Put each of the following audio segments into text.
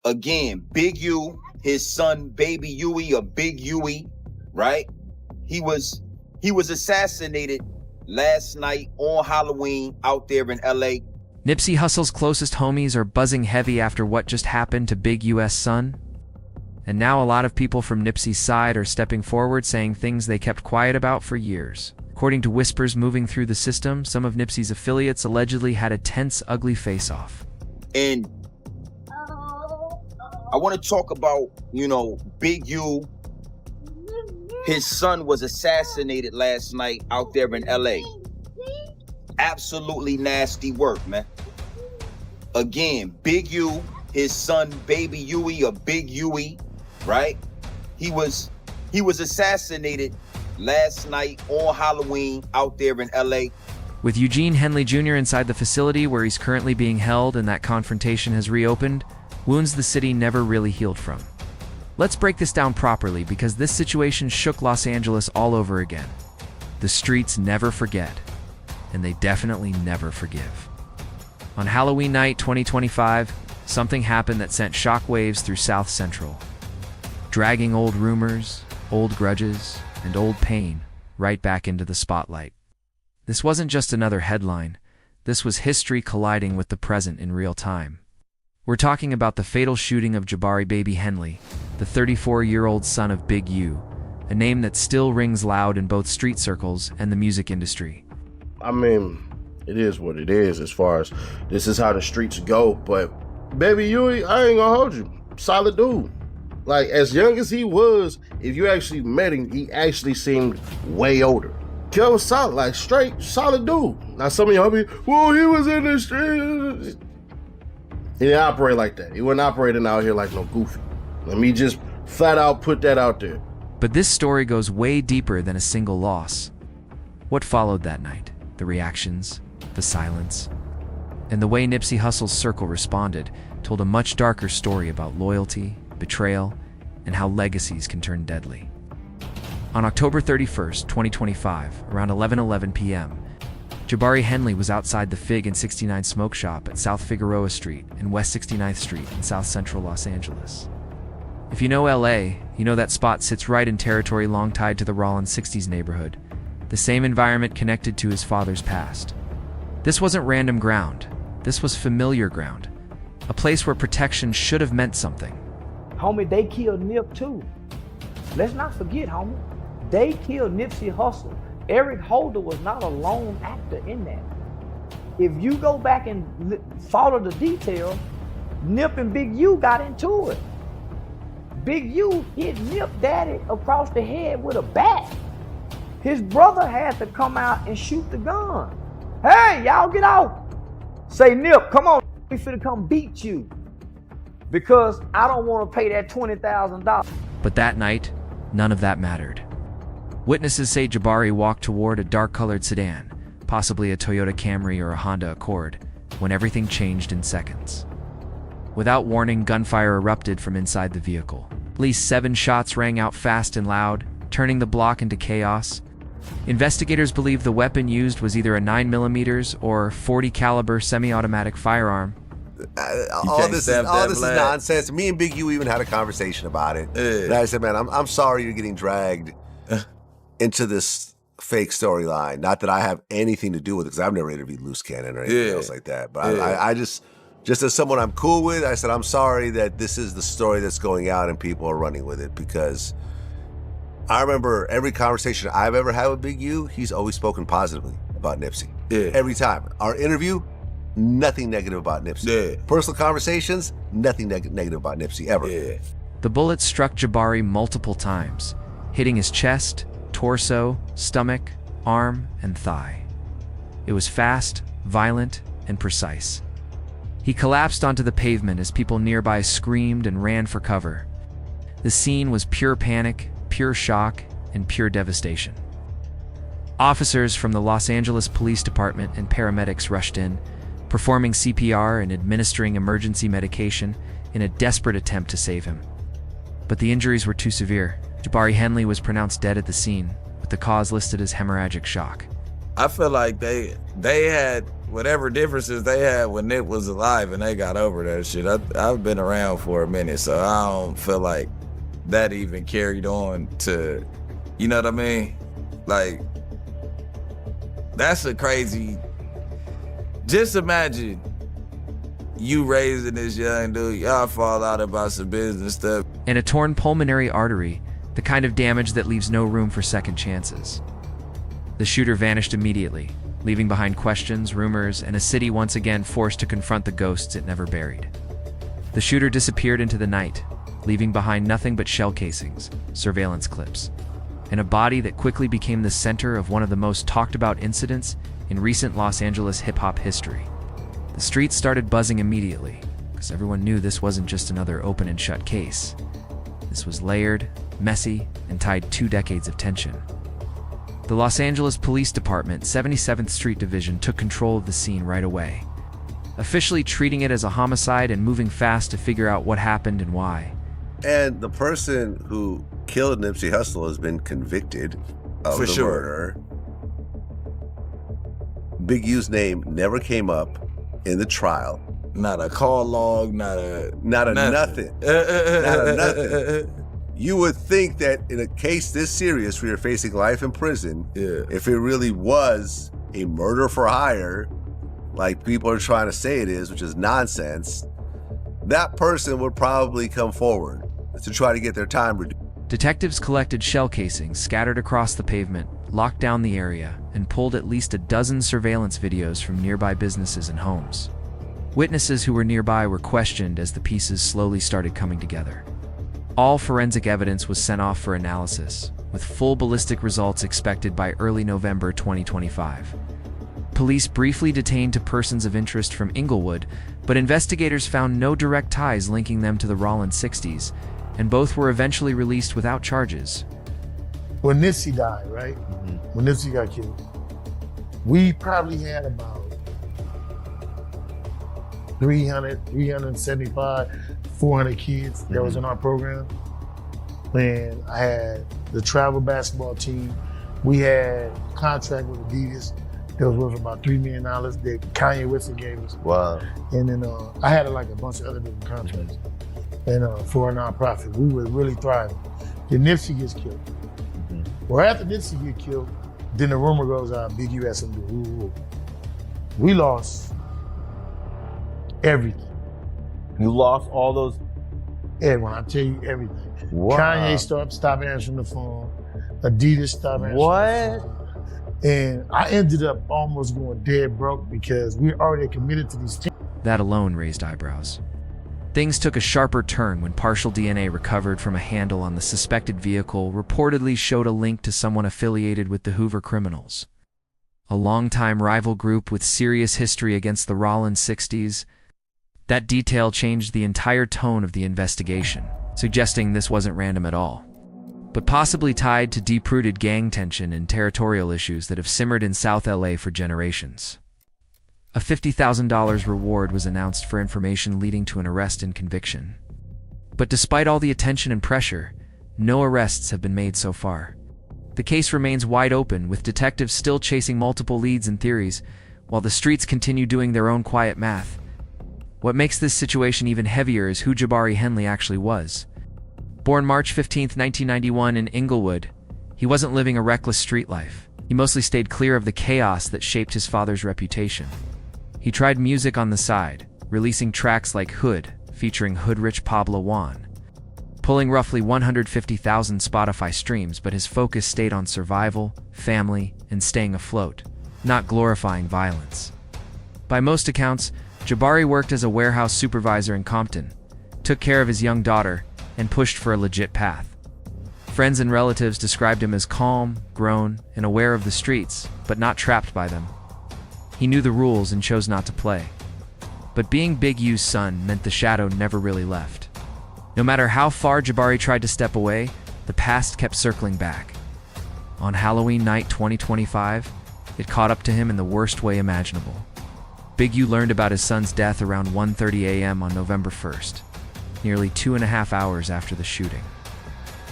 Again, Big U, his son, Baby Huey, or Big Huey, right? He was assassinated last night on Halloween out there in LA. Nipsey Hussle's closest homies are buzzing heavy after what just happened to Big U.S. son. And now a lot of people from Nipsey's side are stepping forward saying things they kept quiet about for years. According to whispers moving through the system, some of Nipsey's affiliates allegedly had a tense, ugly face-off. And I want to talk about, Big U. His son was assassinated last night out there in LA. Absolutely nasty work, man. Again, Big U, his son, Baby Huey, or Big Huey, right? He was assassinated last night on Halloween out there in LA. With Eugene Henley Jr. inside the facility where he's currently being held and that Confrontation has reopened, wounds the city never really healed from. Let's break this down properly because this situation shook Los Angeles all over again. The streets never forget, and they definitely never forgive. On Halloween night 2025, something happened that sent shockwaves through South Central, dragging old rumors, old grudges, and old pain right back into the spotlight. This wasn't just another headline. This was history colliding with the present in real time. We're talking about the fatal shooting of Jabari Baby Henley, the 34-year-old son of Big U, a name that still rings loud in both street circles and the music industry. I mean, it is what it is as far as this is how the streets go, but Baby Huey, I ain't gonna hold you. Solid dude. Like, as young as he was, if you actually met him, he actually seemed way older. Kid was solid, like straight, solid dude. Now some of y'all be, well, he was in the street. He didn't operate like that. He wasn't operating out here like no goofy. Let me just flat out put that out there. But this story goes way deeper than a single loss. What followed that night? The reactions, the silence, and the way Nipsey Hussle's circle responded told a much darker story about loyalty, betrayal, and how legacies can turn deadly. On October 31st, 2025, around 11:11 p.m., Jabari Henley was outside the Fig and 69 Smoke Shop at South Figueroa Street and West 69th Street in South Central Los Angeles. If you know LA, you know that spot sits right in territory long tied to the Rollins 60s neighborhood, the same environment connected to his father's past. This wasn't random ground. This was familiar ground, a place where protection should have meant something. Homie, they killed Nip too. Let's not forget, homie. They killed Nipsey Hussle. Eric Holder was not a lone actor in that. If you go back and follow the details, Nip and Big U got into it. Big U hit Nip daddy across the head with a bat. His brother had to come out and shoot the gun. Hey, y'all get out. Say, Nip, come on, we finna come beat you. Because I don't want to pay that $20,000. But that night, none of that mattered. Witnesses say Jabari walked toward a dark-colored sedan, possibly a Toyota Camry or a Honda Accord, when everything changed in seconds. Without warning, gunfire erupted from inside the vehicle. At least 7 shots rang out fast and loud, turning the block into chaos. Investigators believe the weapon used was either a 9mm or .40 caliber semi-automatic firearm. All this is nonsense. Me and Big U even had a conversation about it. And I said, man, I'm sorry you're getting dragged into this fake storyline. Not that I have anything to do with it, because I've never interviewed Loose Cannon or anything else like that. But I just as someone I'm cool with, I said, I'm sorry that this is the story that's going out and people are running with it, because I remember every conversation I've ever had with Big U, he's always spoken positively about Nipsey. Every time. Our interview, nothing negative about Nipsey. Personal conversations, nothing negative about Nipsey, ever. The bullet struck Jabari multiple times, hitting his chest, torso, stomach, arm, and thigh. It was fast, violent, and precise. He collapsed onto the pavement as people nearby screamed and ran for cover. The scene was pure panic, pure shock, and pure devastation. Officers from the Los Angeles Police Department and paramedics rushed in, performing CPR and administering emergency medication in a desperate attempt to save him. But the injuries were too severe. Jabari Henley was pronounced dead at the scene, with the cause listed as hemorrhagic shock. I feel like they had whatever differences they had when Nip was alive and they got over that shit. I've been around for a minute, so I don't feel like that even carried on to, you know what I mean? Like, that's a crazy, just imagine you raising this young dude, y'all fall out about some business stuff. And a torn pulmonary artery, the kind of damage that leaves no room for second chances. The shooter vanished immediately, leaving behind questions, rumors, and a city once again forced to confront the ghosts it never buried. The shooter disappeared into the night, leaving behind nothing but shell casings, surveillance clips, and a body that quickly became the center of one of the most talked about incidents in recent Los Angeles hip-hop history. The streets started buzzing immediately, because everyone knew this wasn't just another open and shut case. This was layered, messy, and tied 2 decades of tension. The Los Angeles Police Department 77th Street Division took control of the scene right away, officially treating it as a homicide and moving fast to figure out what happened and why. And the person who killed Nipsey Hussle has been convicted of the murder. Big U's name never came up in the trial. Not a call log, not a nothing. Not a nothing. You would think that in a case this serious where you're facing life in prison, if it really was a murder for hire, like people are trying to say it is, which is nonsense, that person would probably come forward to try to get their time reduced. Detectives collected shell casings scattered across the pavement, locked down the area, and pulled at least a dozen surveillance videos from nearby businesses and homes. Witnesses who were nearby were questioned as the pieces slowly started coming together. All forensic evidence was sent off for analysis, with full ballistic results expected by early November 2025. Police briefly detained 2 persons of interest from Inglewood, but investigators found no direct ties linking them to the Rollins 60s, and both were eventually released without charges. When Nipsey died, right? When Nipsey got killed, we probably had about 375, 400 kids that was in our program. And I had the travel basketball team. We had a contract with Adidas that was worth about $3 million that Kanye West gave us. Wow. And then I had like a bunch of other different contracts. And for a nonprofit, we were really thriving. Then Nipsey gets killed. Well, after Nipsey get killed, then the rumor goes out, Big U had something to do. We lost everything. You lost all those? And when I tell you everything. Wow. Kanye stopped answering the phone. Adidas stopped answering the phone. And I ended up almost going dead broke because we already committed to these teams. That alone raised eyebrows. Things took a sharper turn when partial DNA recovered from a handle on the suspected vehicle reportedly showed a link to someone affiliated with the Hoover criminals, a longtime rival group with serious history against the Rollins 60s. That detail changed the entire tone of the investigation, suggesting this wasn't random at all, but possibly tied to deep-rooted gang tension and territorial issues that have simmered in South LA for generations. A $50,000 reward was announced for information leading to an arrest and conviction. But despite all the attention and pressure, no arrests have been made so far. The case remains wide open, with detectives still chasing multiple leads and theories, while the streets continue doing their own quiet math. What makes this situation even heavier is who Jabari Henley actually was. Born March 15, 1991 in Inglewood, he wasn't living a reckless street life. He mostly stayed clear of the chaos that shaped his father's reputation. He tried music on the side, releasing tracks like Hood, featuring hood-rich Pablo Juan, pulling roughly 150,000 Spotify streams, but his focus stayed on survival, family, and staying afloat, not glorifying violence. By most accounts, Jabari worked as a warehouse supervisor in Compton, took care of his young daughter, and pushed for a legit path. Friends and relatives described him as calm, grown, and aware of the streets, but not trapped by them. He knew the rules and chose not to play. But being Big U's son meant the shadow never really left. No matter how far Jabari tried to step away, the past kept circling back. On Halloween night 2025, it caught up to him in the worst way imaginable. Big U learned about his son's death around 1:30 a.m. on November 1st, nearly 2.5 hours after the shooting.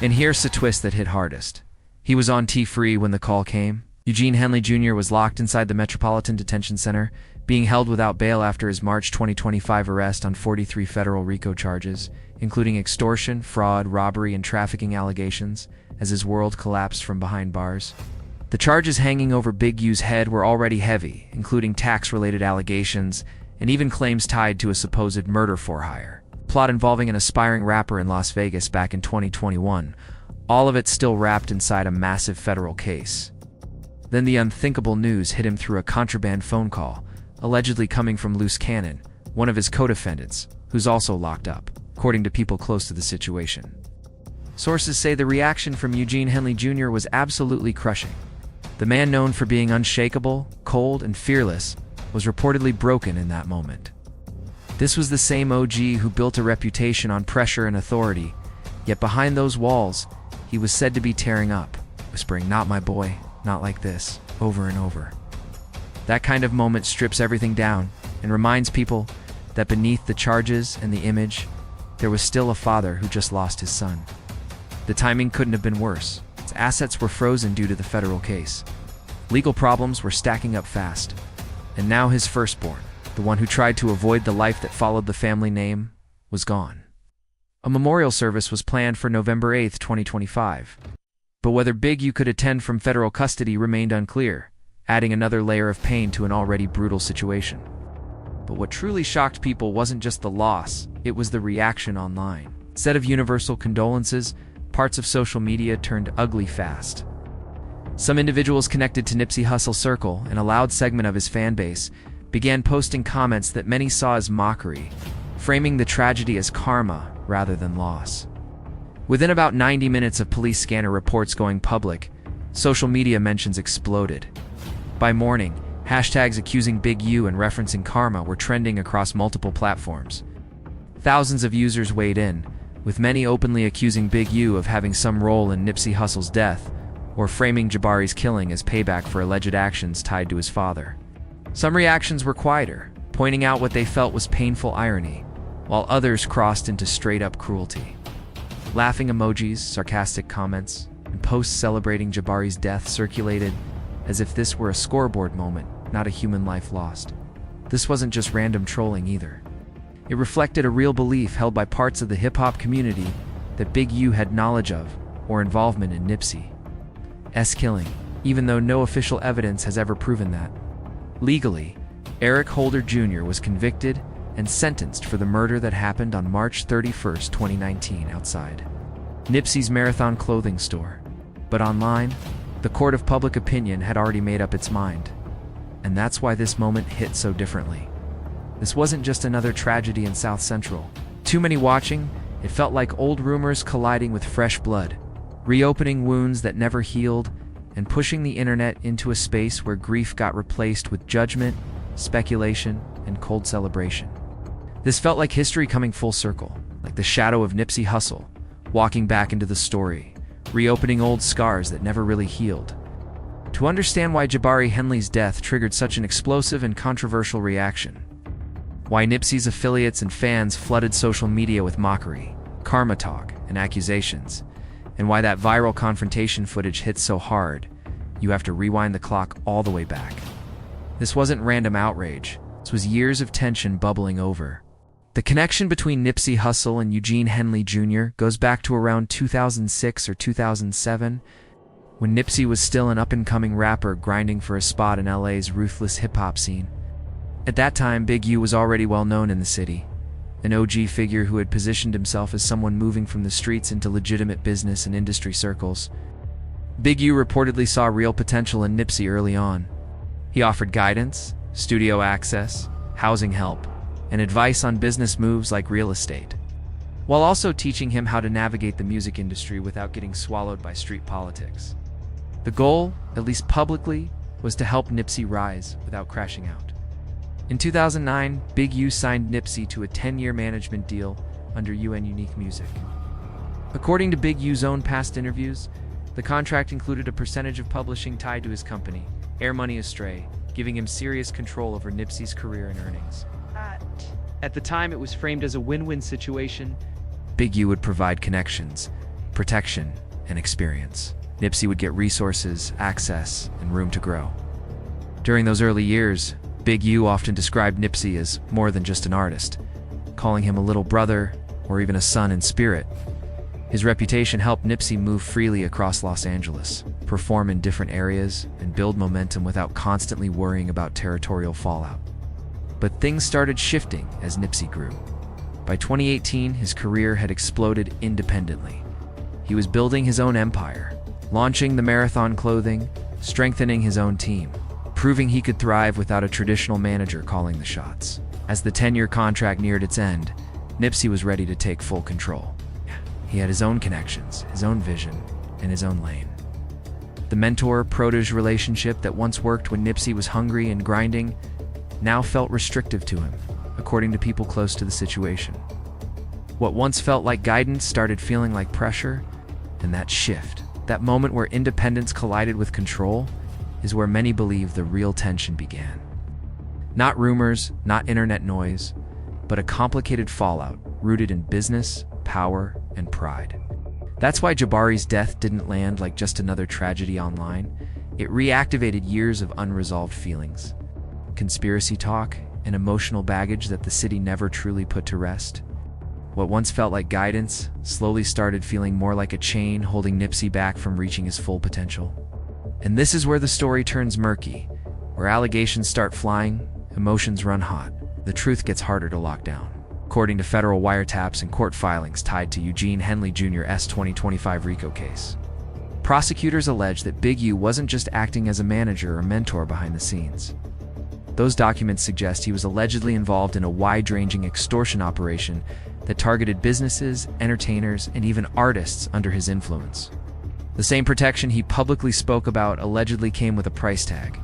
And here's the twist that hit hardest. He was on T-free when the call came. Eugene Henley Jr. was locked inside the Metropolitan Detention Center, being held without bail after his March 2025 arrest on 43 federal RICO charges, including extortion, fraud, robbery, and trafficking allegations, as his world collapsed from behind bars. The charges hanging over Big U's head were already heavy, including tax-related allegations and even claims tied to a supposed murder for hire plot involving an aspiring rapper in Las Vegas back in 2021, all of it still wrapped inside a massive federal case. Then the unthinkable news hit him through a contraband phone call, allegedly coming from Loose Cannon, one of his co-defendants, who's also locked up, according to people close to the situation. Sources say the reaction from Eugene Henley Jr. was absolutely crushing. The man known for being unshakable, cold, and fearless was reportedly broken in that moment. This was the same OG who built a reputation on pressure and authority, yet behind those walls, he was said to be tearing up, whispering, "Not my boy, not like this," over and over. That kind of moment strips everything down and reminds people that beneath the charges and the image, there was still a father who just lost his son. The timing couldn't have been worse. His assets were frozen due to the federal case. Legal problems were stacking up fast. And now his firstborn, the one who tried to avoid the life that followed the family name, was gone. A memorial service was planned for November 8, 2025. But whether Big U could attend from federal custody remained unclear, adding another layer of pain to an already brutal situation. But what truly shocked people wasn't just the loss, it was the reaction online. Instead of universal condolences, parts of social media turned ugly fast. Some individuals connected to Nipsey Hussle circle and a loud segment of his fan base began posting comments that many saw as mockery, framing the tragedy as karma rather than loss. Within about 90 minutes of police scanner reports going public, social media mentions exploded. By morning, hashtags accusing Big U and referencing karma were trending across multiple platforms. Thousands of users weighed in, with many openly accusing Big U of having some role in Nipsey Hussle's death, or framing Jabari's killing as payback for alleged actions tied to his father. Some reactions were quieter, pointing out what they felt was painful irony, while others crossed into straight-up cruelty. Laughing emojis, sarcastic comments, and posts celebrating Jabari's death circulated as if this were a scoreboard moment, not a human life lost. This wasn't just random trolling either. It reflected a real belief held by parts of the hip-hop community that Big U had knowledge of or involvement in Nipsey's killing, even though no official evidence has ever proven that. Legally, Eric Holder Jr. was convicted and sentenced for the murder that happened on March 31, 2019 outside Nipsey's Marathon clothing store. But online, the court of public opinion had already made up its mind. And that's why this moment hit so differently. This wasn't just another tragedy in South Central. Too many watching, it felt like old rumors colliding with fresh blood, reopening wounds that never healed, and pushing the internet into a space where grief got replaced with judgment, speculation, and cold celebration. This felt like history coming full circle, like the shadow of Nipsey Hussle, walking back into the story, reopening old scars that never really healed. To understand why Jabari Henley's death triggered such an explosive and controversial reaction, why Nipsey's affiliates and fans flooded social media with mockery, karma talk, and accusations, and why that viral confrontation footage hit so hard, you have to rewind the clock all the way back. This wasn't random outrage. This was years of tension bubbling over. The connection between Nipsey Hussle and Eugene Henley Jr. goes back to around 2006 or 2007, when Nipsey was still an up-and-coming rapper grinding for a spot in LA's ruthless hip-hop scene. At that time, Big U was already well known in the city, an OG figure who had positioned himself as someone moving from the streets into legitimate business and industry circles. Big U reportedly saw real potential in Nipsey early on. He offered guidance, studio access, housing help, and advice on business moves like real estate, while also teaching him how to navigate the music industry without getting swallowed by street politics. The goal, at least publicly, was to help Nipsey rise without crashing out. In 2009, Big U signed Nipsey to a 10-year management deal under UN Unique Music. According to Big U's own past interviews, the contract included a percentage of publishing tied to his company, Air Money Astray, giving him serious control over Nipsey's career and earnings. At the time, it was framed as a win-win situation. Big U would provide connections, protection, and experience. Nipsey would get resources, access, and room to grow. During those early years, Big U often described Nipsey as more than just an artist, calling him a little brother or even a son in spirit. His reputation helped Nipsey move freely across Los Angeles, perform in different areas, and build momentum without constantly worrying about territorial fallout. But things started shifting as Nipsey grew. By 2018, his career had exploded independently. He was building his own empire, launching the Marathon clothing, strengthening his own team, proving he could thrive without a traditional manager calling the shots. As the 10-year contract neared its end, Nipsey was ready to take full control. He had his own connections, his own vision, and his own lane. The mentor-protege relationship that once worked when Nipsey was hungry and grinding now felt restrictive to him, according to people close to the situation. What once felt like guidance started feeling like pressure, and that shift, that moment where independence collided with control, is where many believe the real tension began. Not rumors, not internet noise, but a complicated fallout rooted in business, power, and pride. That's why Jabari's death didn't land like just another tragedy online. It reactivated years of unresolved feelings, conspiracy talk, and emotional baggage that the city never truly put to rest. What once felt like guidance slowly started feeling more like a chain holding Nipsey back from reaching his full potential. And this is where the story turns murky, where allegations start flying, emotions run hot, the truth gets harder to lock down. According to federal wiretaps and court filings tied to Eugene Henley Jr.'s 2025 RICO case, prosecutors allege that Big U wasn't just acting as a manager or mentor behind the scenes. Those documents suggest he was allegedly involved in a wide-ranging extortion operation that targeted businesses, entertainers, and even artists under his influence. The same protection he publicly spoke about allegedly came with a price tag,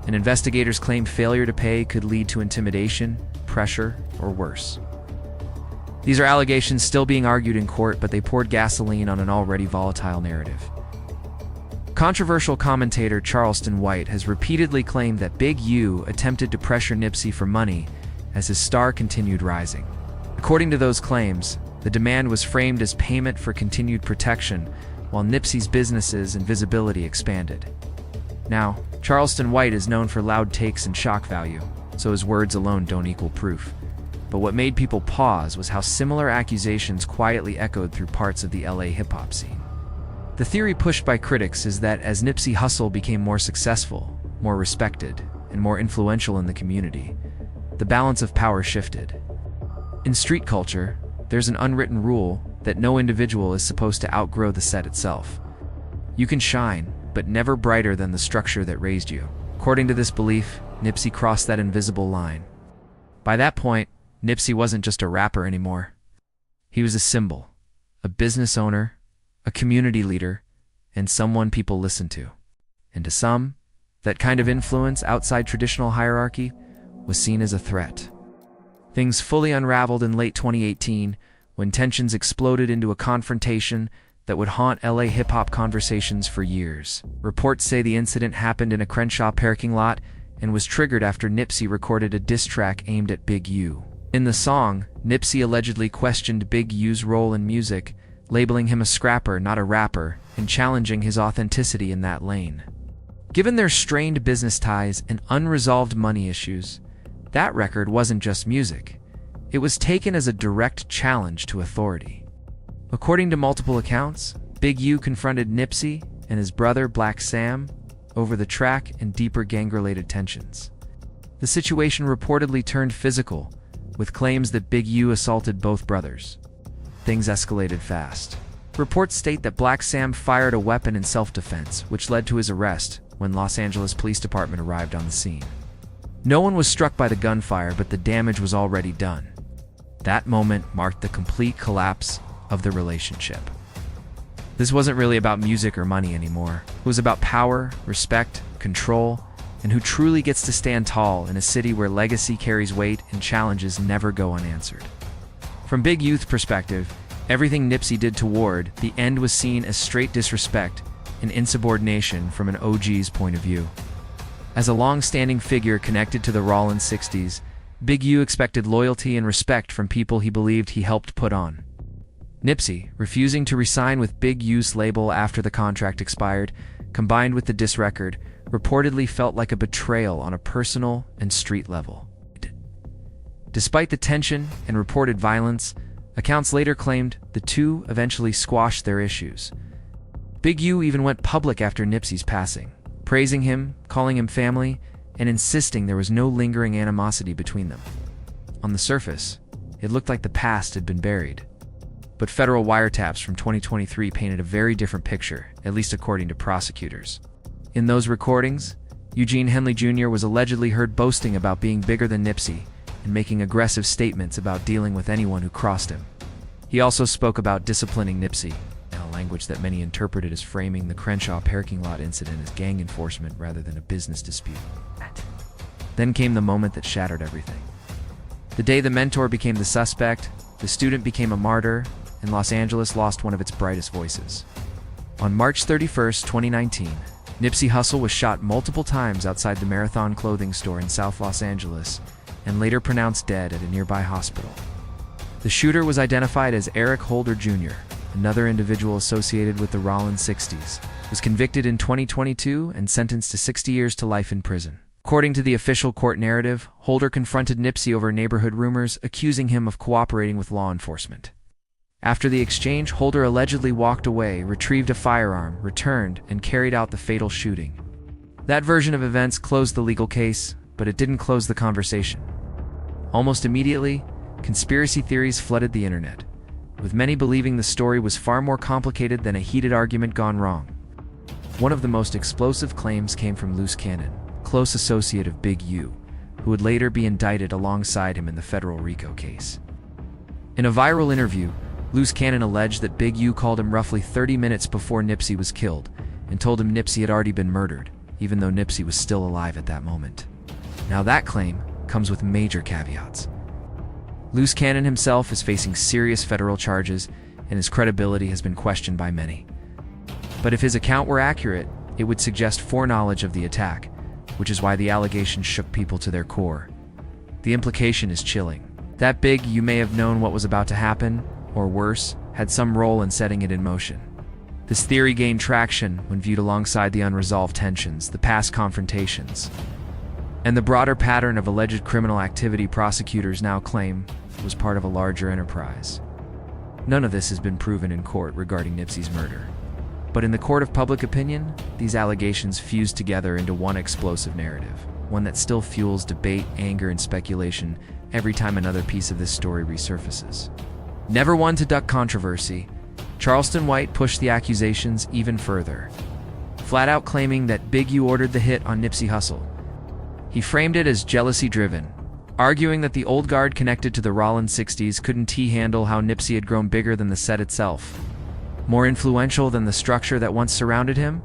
and investigators claim failure to pay could lead to intimidation, pressure, or worse. These are allegations still being argued in court, but they poured gasoline on an already volatile narrative. Controversial commentator Charleston White has repeatedly claimed that Big U attempted to pressure Nipsey for money as his star continued rising. According to those claims, the demand was framed as payment for continued protection, while Nipsey's businesses and visibility expanded. Now, Charleston White is known for loud takes and shock value, so his words alone don't equal proof. But what made people pause was how similar accusations quietly echoed through parts of the LA hip-hop scene. The theory pushed by critics is that as Nipsey Hussle became more successful, more respected, and more influential in the community, the balance of power shifted. In street culture, there's an unwritten rule that no individual is supposed to outgrow the set itself. You can shine, but never brighter than the structure that raised you. According to this belief, Nipsey crossed that invisible line. By that point, Nipsey wasn't just a rapper anymore. He was a symbol, a business owner, a community leader, and someone people listened to. And to some, that kind of influence outside traditional hierarchy was seen as a threat. Things fully unraveled in late 2018 when tensions exploded into a confrontation that would haunt LA hip-hop conversations for years. Reports say the incident happened in a Crenshaw parking lot and was triggered after Nipsey recorded a diss track aimed at Big U. In the song, Nipsey allegedly questioned Big U's role in music, labeling him a scrapper, not a rapper, and challenging his authenticity in that lane. Given their strained business ties and unresolved money issues, that record wasn't just music. It was taken as a direct challenge to authority. According to multiple accounts, Big U confronted Nipsey and his brother Black Sam over the track and deeper gang-related tensions. The situation reportedly turned physical, with claims that Big U assaulted both brothers. Things escalated fast. Reports state that Black Sam fired a weapon in self-defense, which led to his arrest when Los Angeles Police Department arrived on the scene. No one was struck by the gunfire, but the damage was already done. That moment marked the complete collapse of the relationship. This wasn't really about music or money anymore. It was about power, respect, control, and who truly gets to stand tall in a city where legacy carries weight and challenges never go unanswered. From Big U's perspective, everything Nipsey did toward the end was seen as straight disrespect and insubordination from an OG's point of view. As a long-standing figure connected to the Rollins 60s, Big U expected loyalty and respect from people he believed he helped put on. Nipsey, refusing to re-sign with Big U's label after the contract expired, combined with the diss record, reportedly felt like a betrayal on a personal and street level. Despite the tension and reported violence, accounts later claimed the two eventually squashed their issues. Big U even went public after Nipsey's passing, praising him, calling him family, and insisting there was no lingering animosity between them. On the surface, it looked like the past had been buried. But federal wiretaps from 2023 painted a very different picture, at least according to prosecutors. In those recordings, Eugene Henley Jr. was allegedly heard boasting about being bigger than Nipsey and making aggressive statements about dealing with anyone who crossed him. He also spoke about disciplining Nipsey, in a language that many interpreted as framing the Crenshaw parking lot incident as gang enforcement rather than a business dispute. Then came the moment that shattered everything. The day the mentor became the suspect, the student became a martyr, and Los Angeles lost one of its brightest voices. On March 31st, 2019, Nipsey Hussle was shot multiple times outside the Marathon clothing store in South Los Angeles and later pronounced dead at a nearby hospital. The shooter was identified as Eric Holder Jr., another individual associated with the Rollins 60s, was convicted in 2022 and sentenced to 60 years to life in prison. According to the official court narrative, Holder confronted Nipsey over neighborhood rumors, accusing him of cooperating with law enforcement. After the exchange, Holder allegedly walked away, retrieved a firearm, returned, and carried out the fatal shooting. That version of events closed the legal case, but it didn't close the conversation. Almost immediately, conspiracy theories flooded the internet, with many believing the story was far more complicated than a heated argument gone wrong. One of the most explosive claims came from Loose Cannon, close associate of Big U, who would later be indicted alongside him in the federal RICO case. In a viral interview, Loose Cannon alleged that Big U called him roughly 30 minutes before Nipsey was killed and told him Nipsey had already been murdered, even though Nipsey was still alive at that moment. Now that claim comes with major caveats. Loose Cannon himself is facing serious federal charges, and his credibility has been questioned by many. But if his account were accurate, it would suggest foreknowledge of the attack, which is why the allegations shook people to their core. The implication is chilling. That Big U may have known what was about to happen, or worse, had some role in setting it in motion. This theory gained traction when viewed alongside the unresolved tensions, the past confrontations, and the broader pattern of alleged criminal activity prosecutors now claim was part of a larger enterprise. None of this has been proven in court regarding Nipsey's murder. But in the court of public opinion, these allegations fuse together into one explosive narrative, one that still fuels debate, anger, and speculation every time another piece of this story resurfaces. Never one to duck controversy, Charleston White pushed the accusations even further, flat out claiming that Big U ordered the hit on Nipsey Hussle. He framed it as jealousy-driven, arguing that the old guard connected to the Rollins 60s couldn't handle how Nipsey had grown bigger than the set itself, more influential than the structure that once surrounded him.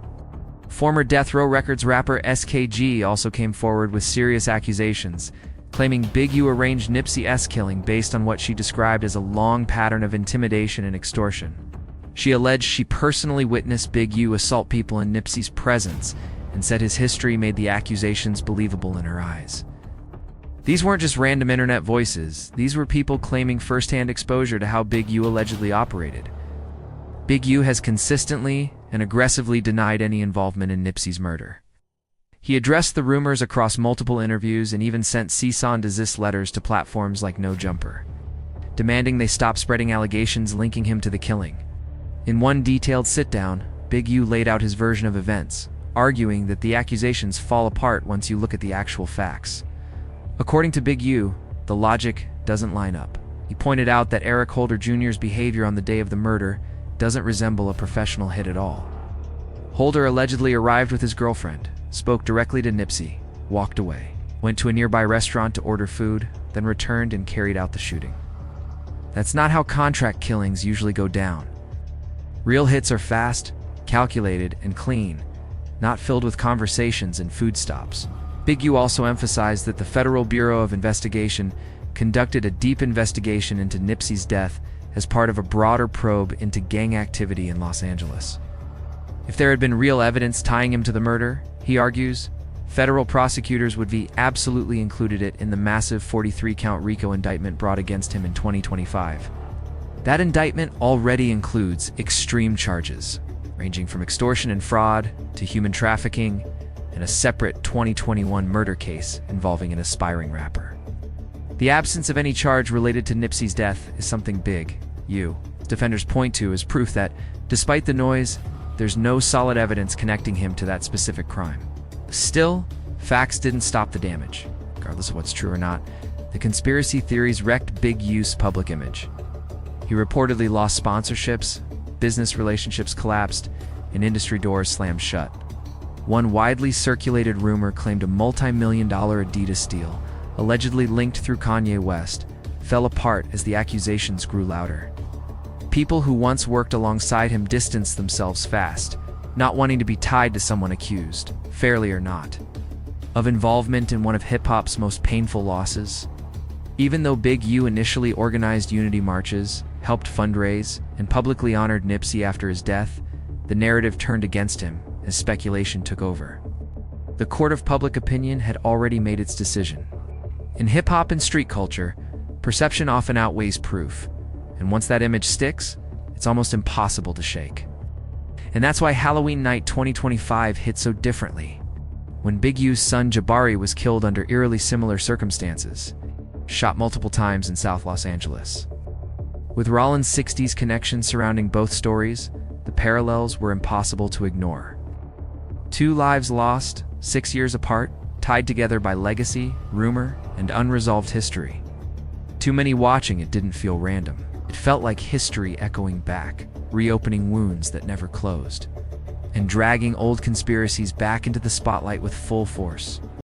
Former Death Row Records rapper SKG also came forward with serious accusations, claiming Big U arranged Nipsey's killing based on what she described as a long pattern of intimidation and extortion. She alleged she personally witnessed Big U assault people in Nipsey's presence and said his history made the accusations believable in her eyes. These weren't just random internet voices, these were people claiming firsthand exposure to how Big U allegedly operated. Big U has consistently and aggressively denied any involvement in Nipsey's murder. He addressed the rumors across multiple interviews and even sent cease and desist letters to platforms like No Jumper, demanding they stop spreading allegations linking him to the killing. In one detailed sit-down, Big U laid out his version of events, arguing that the accusations fall apart once you look at the actual facts. According to Big U, the logic doesn't line up. He pointed out that Eric Holder Jr.'s behavior on the day of the murder doesn't resemble a professional hit at all. Holder allegedly arrived with his girlfriend, spoke directly to Nipsey, walked away, went to a nearby restaurant to order food, then returned and carried out the shooting. That's not how contract killings usually go down. Real hits are fast, calculated, and clean, not filled with conversations and food stops. Big U also emphasized that the Federal Bureau of Investigation conducted a deep investigation into Nipsey's death as part of a broader probe into gang activity in Los Angeles. If there had been real evidence tying him to the murder, he argues, federal prosecutors would be absolutely included it in the massive 43-count RICO indictment brought against him in 2025. That indictment already includes extreme charges, ranging from extortion and fraud to human trafficking, and a separate 2021 murder case involving an aspiring rapper. The absence of any charge related to Nipsey's death is something big defenders point to as proof that, despite the noise, there's no solid evidence connecting him to that specific crime. Still, facts didn't stop the damage. Regardless of what's true or not, the conspiracy theories wrecked Big U's public image. He reportedly lost sponsorships, business relationships collapsed, and industry doors slammed shut. One widely circulated rumor claimed a multi-million-dollar Adidas deal, allegedly linked through Kanye West, fell apart as the accusations grew louder. People who once worked alongside him distanced themselves fast, not wanting to be tied to someone accused, fairly or not, of involvement in one of hip-hop's most painful losses. Even though Big U initially organized unity marches, helped fundraise, and publicly honored Nipsey after his death, the narrative turned against him as speculation took over. The court of public opinion had already made its decision. In hip-hop and street culture, perception often outweighs proof, and once that image sticks, it's almost impossible to shake. And that's why Halloween night 2025 hit so differently. When Big U's son Jabari was killed under eerily similar circumstances, shot multiple times in South Los Angeles. With Rollins' 60s connection surrounding both stories, the parallels were impossible to ignore. 2 lives lost, 6 years apart, tied together by legacy, rumor, and unresolved history. Too many watching it didn't feel random. It felt like history echoing back, reopening wounds that never closed, and dragging old conspiracies back into the spotlight with full force.